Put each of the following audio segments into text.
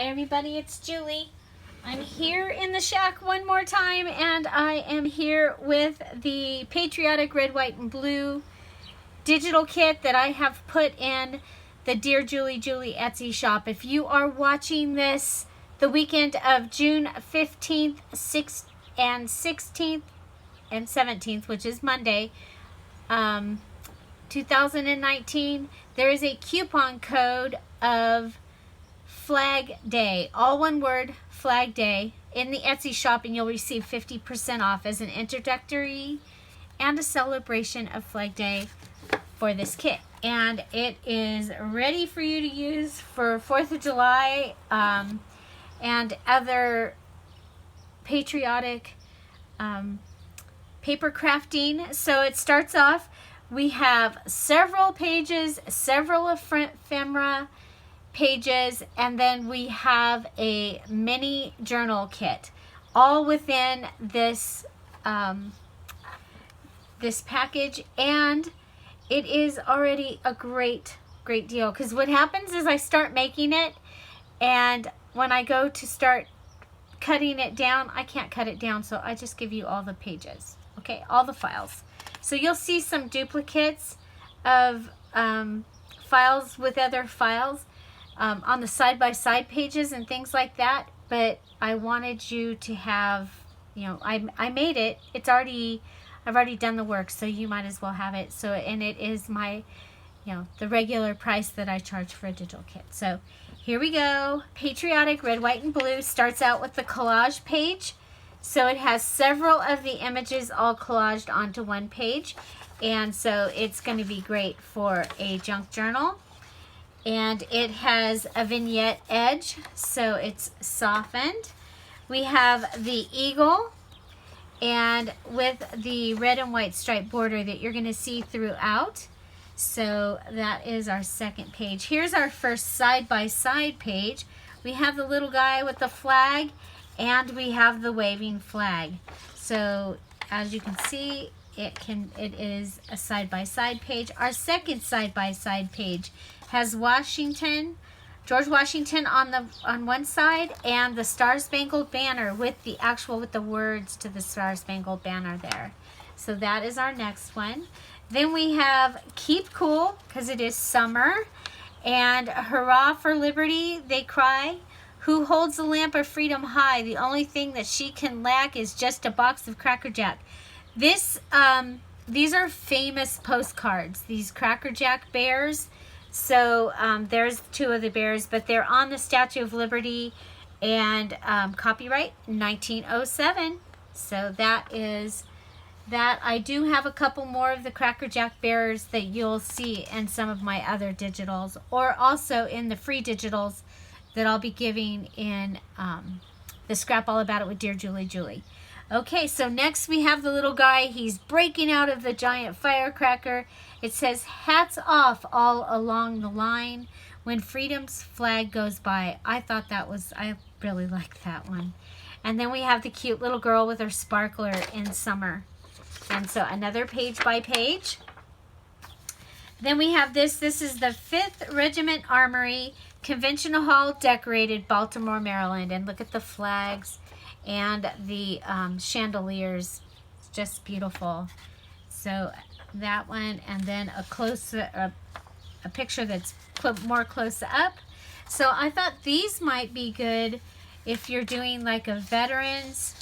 Hi everybody, it's Julie. I'm here in the shack one more time, and I am here with the Patriotic Red, White, and Blue digital kit that I have put in the Dear Julie Julie Etsy shop. If you are watching this the weekend of June 15th, 6th, and 16th, and 17th, which is Monday, 2019, there is a coupon code of Flag Day, all one word, Flag Day, in the Etsy shop, and you'll receive 50% off as an introductory and a celebration of Flag Day for this kit. And it is ready for you to use for 4th of July and other patriotic paper crafting. So it starts off, we have several pages, several ephemera pages, and then we have a mini journal kit, all within this this package. And it is already a great deal, because what happens is I start making it, and when I go to start cutting it down, I can't cut it down, so I just give you all the pages, okay, all the files. So you'll see some duplicates of files with other files on the side-by-side pages and things like that, but I wanted you to have, you know, I made it. It's already, I've already done the work, so you might as well have it. So, and it is my, you know, the regular price that I charge for a digital kit. So here we go. Patriotic Red, White, and Blue starts out with the collage page. So it has several of the images all collaged onto one page, and so it's going to be great for a junk journal. And it has a vignette edge, so it's softened. We have the eagle, and with the red and white striped border that you're going to see throughout. So that is our second page. Here's our first side-by-side page. We have the little guy with the flag, and we have the waving flag. So as you can see, it is a side-by-side page. Our second side-by-side page has George Washington on one side, and the Star Spangled Banner with the words to the Star Spangled Banner there. So that is our next one. Then we have Keep Cool, because it is summer, and Hurrah for Liberty, they cry. Who holds the lamp of freedom high? The only thing that she can lack is just a box of Cracker Jack. These are famous postcards, these Cracker Jack bears. So there's two of the bears, but they're on the Statue of Liberty, and copyright 1907. So that is that. I do have a couple more of the Cracker Jack bears that you'll see in some of my other digitals, or also in the free digitals that I'll be giving in the Scrap All About It with Dear Julie Julie. Okay, so next we have the little guy. He's breaking out of the giant firecracker. It says, hats off all along the line when freedom's flag goes by. I really liked that one. And then we have the cute little girl with her sparkler in summer. And so another page by page. Then we have this is the 5th Regiment Armory, Convention Hall decorated, Baltimore, Maryland. And look at the flags and the chandeliers. It's just beautiful. So that one, and then a picture that's more close up. So I thought these might be good if you're doing like a veterans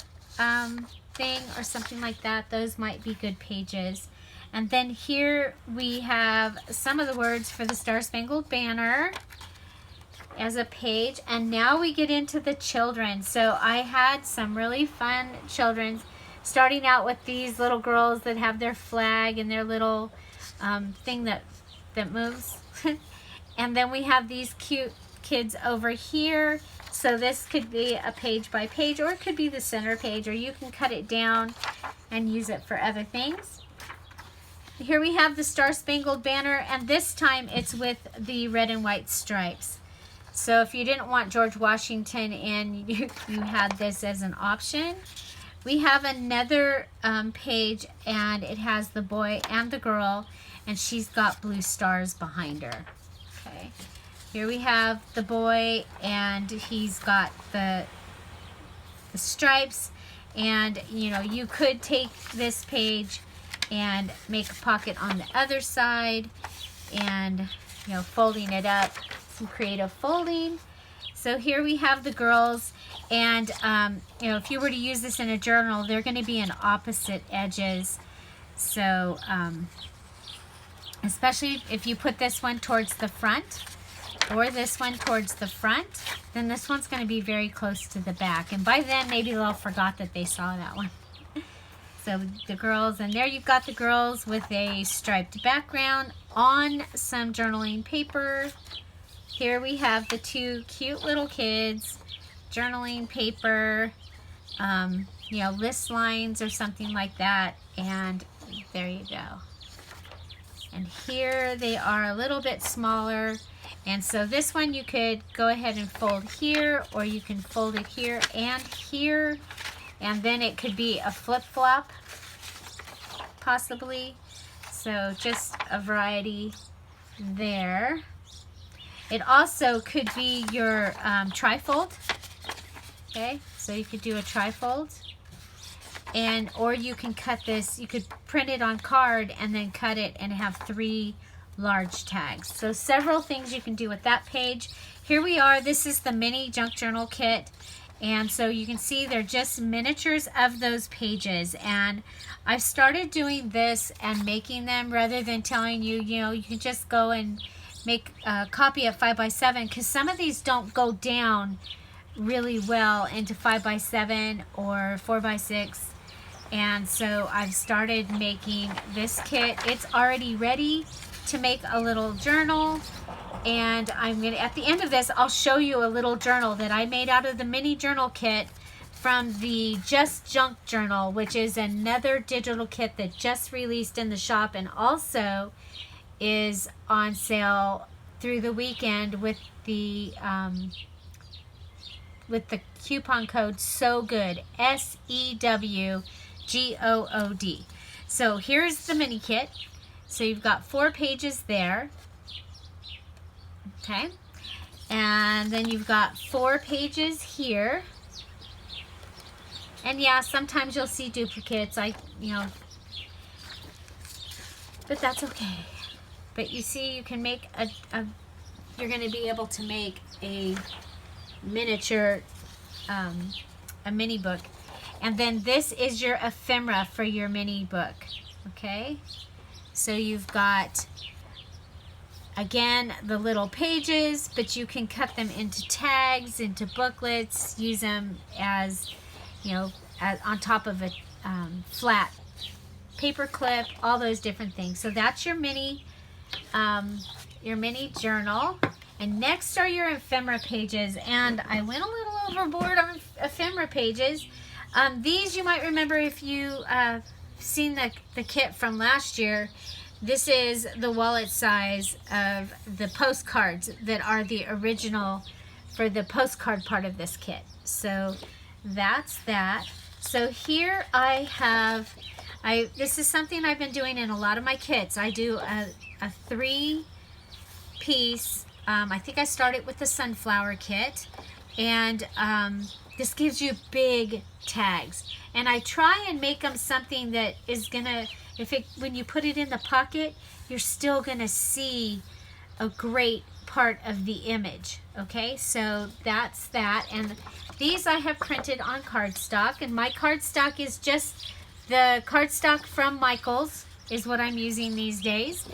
thing or something like that. Those might be good pages. And then here we have some of the words for the Star Spangled Banner as a page. And now we get into the children. So I had some really fun children's, starting out with these little girls that have their flag and their little thing that moves. And then we have these cute kids over here. So this could be a page by page, or it could be the center page, or you can cut it down and use it for other things. Here we have the Star Spangled Banner, and this time it's with the red and white stripes. So if you didn't want George Washington in, you had this as an option. We have another page, and it has the boy and the girl, and she's got blue stars behind her. Okay. Here we have the boy, and he's got the stripes, and you know, you could take this page and make a pocket on the other side, and you know, folding it up, some creative folding. So here we have the girls, and you know, if you were to use this in a journal, they're going to be in opposite edges. So especially if you put this one towards the front or this one towards the front, then this one's going to be very close to the back, and by then maybe they'll forgot that they saw that one. So the girls, and there you've got the girls with a striped background on some journaling paper. Here we have the two cute little kids, journaling paper, you know, list lines or something like that, and there you go. And here they are a little bit smaller, and so this one you could go ahead and fold here, or you can fold it here, and then it could be a flip-flop possibly. So just a variety there. It also could be your trifold. Okay, so you could do a trifold, and or you can cut this, you could print it on card and then cut it and have 3 large tags. So several things you can do with that page. Here we are, this is the mini junk journal kit, and so you can see they're just miniatures of those pages, and I've started doing this and making them rather than telling you, you know, you can just go and make a copy of 5x7, because some of these don't go down really well into 5x7 or 4x6, and so I've started making this kit. It's already ready to make a little journal, and I'm gonna, at the end of this, I'll show you a little journal that I made out of the mini journal kit from the Just Junk journal, which is another digital kit that just released in the shop and also is on sale through the weekend with the coupon code SEWGOOD, SEWGOOD. So here's the mini kit. So you've got 4 pages there, okay, and then you've got 4 pages here. And yeah, sometimes you'll see duplicates, you know, but that's okay. But you see, you can make you're going to be able to make a miniature, a mini book. And then this is your ephemera for your mini book, okay? So you've got, again, the little pages, but you can cut them into tags, into booklets, use them as, you know, on top of a flat paper clip, all those different things. So that's your mini journal. And next are your ephemera pages, and I went a little overboard on ephemera pages. These you might remember if you seen the kit from last year. This is the wallet size of the postcards that are the original for the postcard part of this kit. So that's that. So here I have, this is something I've been doing in a lot of my kits. I do a 3-piece, I think I started with the sunflower kit, and this gives you big tags. And I try and make them something that is gonna, when you put it in the pocket, you're still gonna see a great part of the image. Okay, so that's that. And these I have printed on cardstock, and my cardstock is just the cardstock from Michael's is what I'm using these days.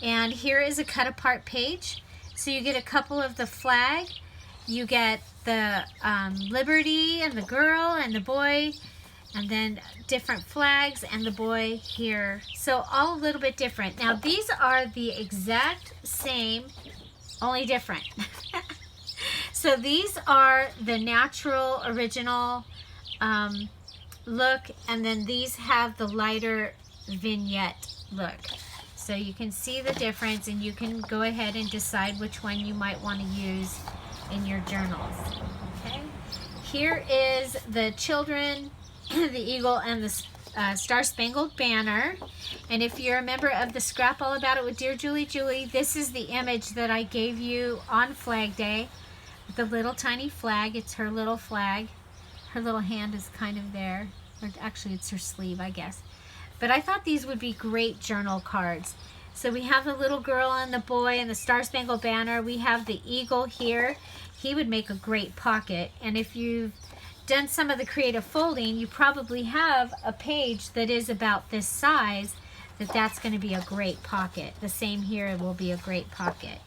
And here is a cut apart page. So you get a couple of the flag, you get the Liberty and the girl and the boy, and then different flags and the boy here. So all a little bit different. Now these are the exact same, only different. So these are the natural original look, and then these have the lighter vignette look. So you can see the difference, and you can go ahead and decide which one you might want to use in your journals. Okay. Here is the children, the eagle and the Star Spangled Banner. And if you're a member of the Scrap All About It with Dear Julie Julie, this is the image that I gave you on Flag Day. The little tiny flag. It's her little flag. Her little hand is kind of there. Or actually, it's her sleeve, I guess. But I thought these would be great journal cards. So we have the little girl and the boy and the Star Spangled Banner. We have the eagle here. He would make a great pocket. And if you've done some of the creative folding, you probably have a page that is about this size, that's going to be a great pocket. The same here will be a great pocket.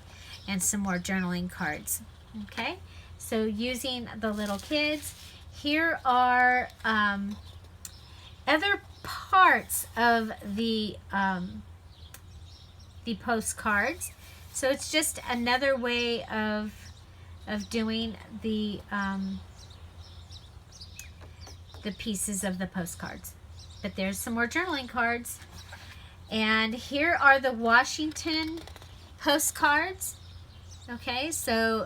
And some more journaling cards. Okay, so using the little kids, here are other parts of the postcards. So it's just another way of doing the pieces of the postcards. But there's some more journaling cards. And here are the Washington postcards. Okay, so,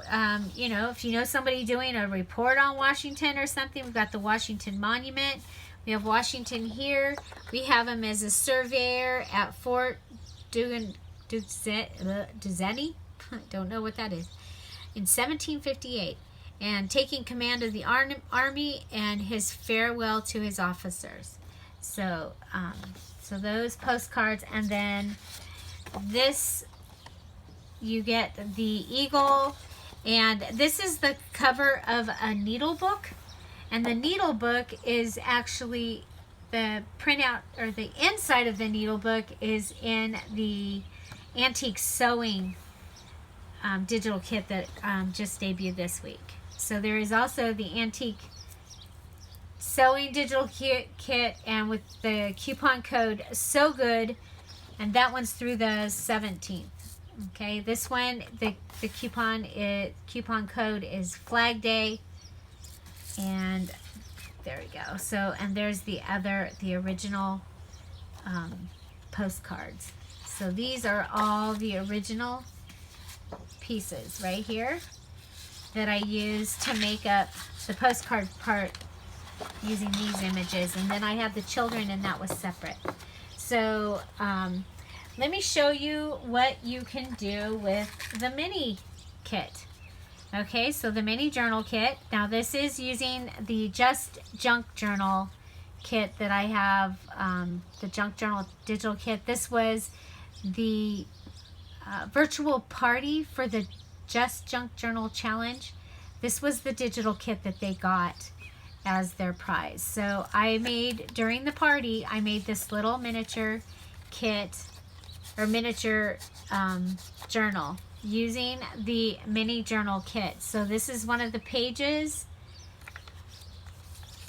you know, if you know somebody doing a report on Washington or something, we've got the Washington Monument. We have Washington here. We have him as a surveyor at Fort Duquesne. I don't know what that is. In 1758. And taking command of the army and his farewell to his officers. So, so those postcards. And then this... You get the eagle, and this is the cover of a needle book, and the needle book is actually the printout, or the inside of the needle book is in the antique sewing digital kit that just debuted this week. So there is also the antique sewing digital kit, and with the coupon code So Good, and that one's through the 17th. Okay, this one, the coupon code is Flag Day, and there we go. So, and there's the original postcards. So these are all the original pieces right here that I used to make up the postcard part using these images, and then I have the children, and that was separate. So, let me show you what you can do with the mini kit. Okay, so the mini journal kit. Now this is using the Just Junk Journal kit that I have, the Junk Journal digital kit. This was the virtual party for the Just Junk Journal Challenge. This was the digital kit that they got as their prize. So I made, during the party, I made this little miniature kit, or miniature journal, using the mini journal kit. So this is one of the pages,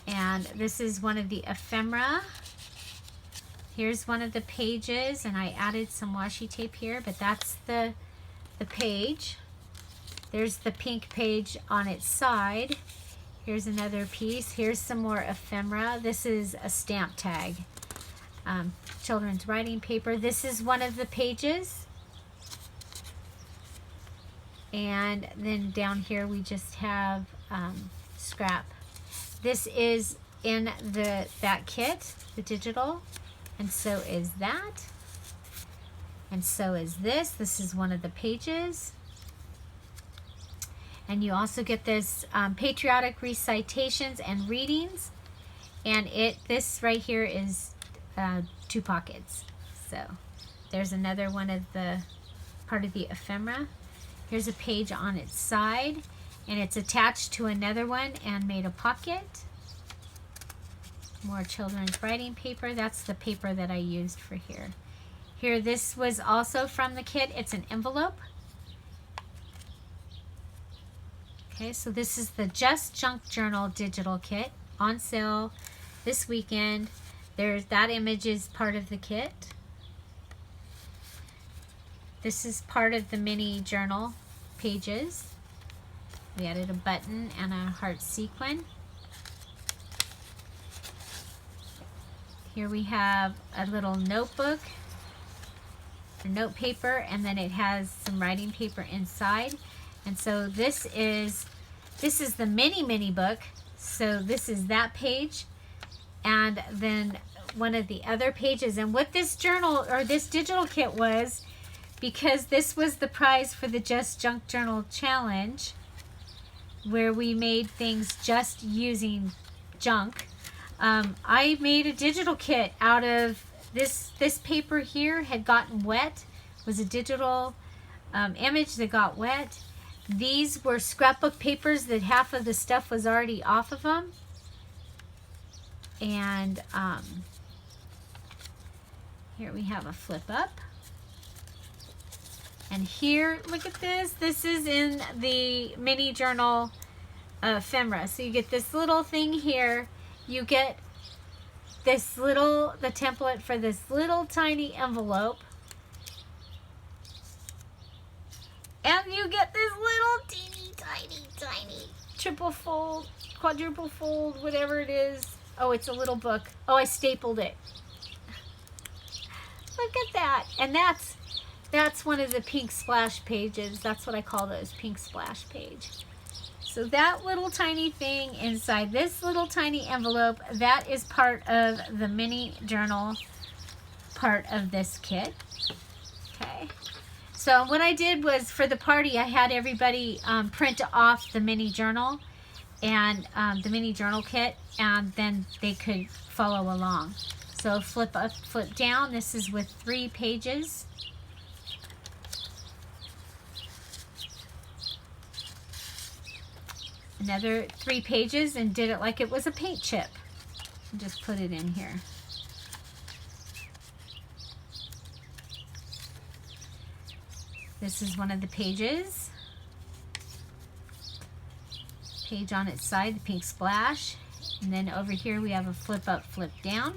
and this is one of the ephemera. Here's one of the pages, and I added some washi tape here, but that's the page. There's the pink page on its side. Here's another piece. Here's some more ephemera. This is a stamp tag. Children's writing paper. This is one of the pages. And then down here we just have scrap. This is in that kit, the digital, and so is that. And so is this. This is one of the pages. And you also get this patriotic recitations and readings. And this right here is 2 pockets. So there's another one of the part of the ephemera. Here's a page on its side, and it's attached to another one and made a pocket. More children's writing paper. That's the paper that I used for here. Here, this was also from the kit. It's an envelope. Okay, so this is the Just Junk Journal digital kit, on sale this weekend. That image is part of the kit. This is part of the mini journal pages. We added a button and a heart sequin. Here we have a little notebook, or note paper, and then it has some writing paper inside. And so this is the mini book. So this is that page. And then one of the other pages. And what this journal or this digital kit was, because this was the prize for the Just Junk Journal Challenge, where we made things just using junk. I made a digital kit out of this paper here. Had gotten wet. It was a digital image that got wet. These were scrapbook papers that half of the stuff was already off of them. And here we have a flip up. And here, look at this. This is in the mini journal ephemera. So you get this little thing here. You get this little, the template for this little tiny envelope. And you get this little teeny tiny triple fold, quadruple fold, whatever it is. Oh, it's a little book. Oh, I stapled it. Look at that. And that's one of the pink splash pages. That's what I call those, pink splash page. So that little tiny thing inside this little tiny envelope, that is part of the mini journal part of this kit. Okay. So what I did was, for the party, I had everybody print off the mini journal and the mini journal kit, and then they could follow along. So flip up, flip down. This is with 3 pages. Another 3 pages, and did it like it was a paint chip. And just put it in here. This is one of the pages. Page on its side, the pink splash. And then over here we have a flip up, flip down.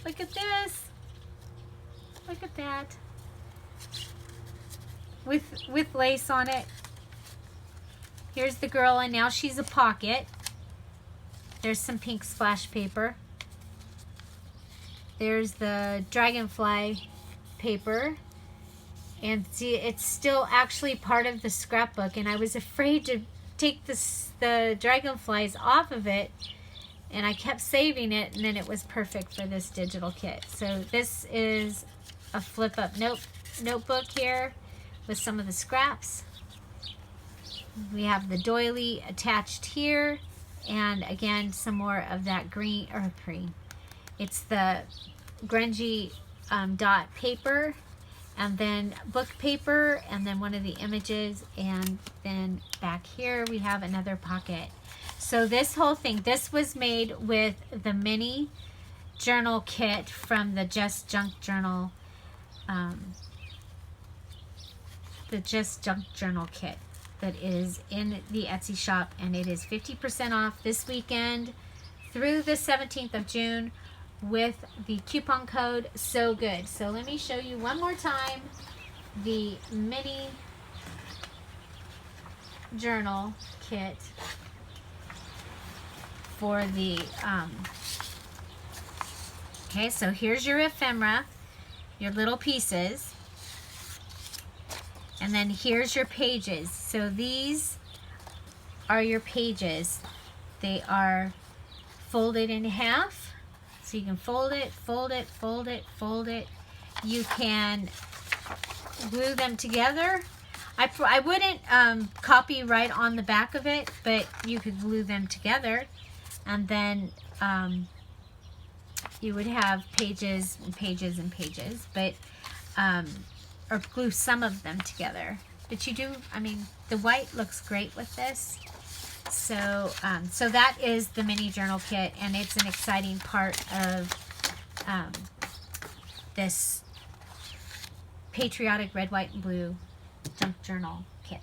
Look at this. Look at that. With lace on it. Here's the girl, and now she's a pocket. There's some pink splash paper. There's the dragonfly paper. And see, it's still actually part of the scrapbook, and I was afraid to take the dragonflies off of it, and I kept saving it, and then it was perfect for this digital kit. So this is a flip up notebook here with some of the scraps. We have the doily attached here, and again some more of that green. It's the grungy dot paper, and then book paper, and then one of the images, and then back here we have another pocket. So this whole thing, this was made with the mini journal kit from the Just Junk Journal, kit that is in the Etsy shop, and it is 50% off this weekend through the 17th of June with the coupon code So Good. So let me show you one more time the mini journal kit for the okay, so here's your ephemera, your little pieces, and then here's your pages. So these are your pages. They are folded in half. So you can fold it, fold it, fold it, fold it. You can glue them together. I wouldn't copy right on the back of it, but you could glue them together, and then you would have pages and pages and pages, but or glue some of them together. But you do, I mean, the white looks great with this. So, so that is the mini journal kit, and it's an exciting part of this Patriotic Red, White, and Blue Junk Journal kit.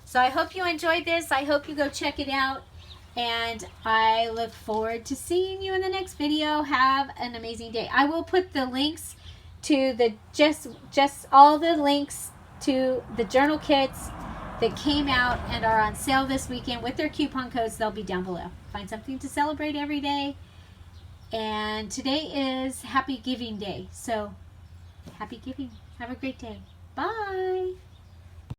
So I hope you enjoyed this. I hope you go check it out, and I look forward to seeing you in the next video. Have an amazing day. I will put the links to the just all the links to the journal kits that came out and are on sale this weekend with their coupon codes. They'll be down below. Find something to celebrate every day. And today is Happy Giving Day. So, happy giving. Have a great day. Bye.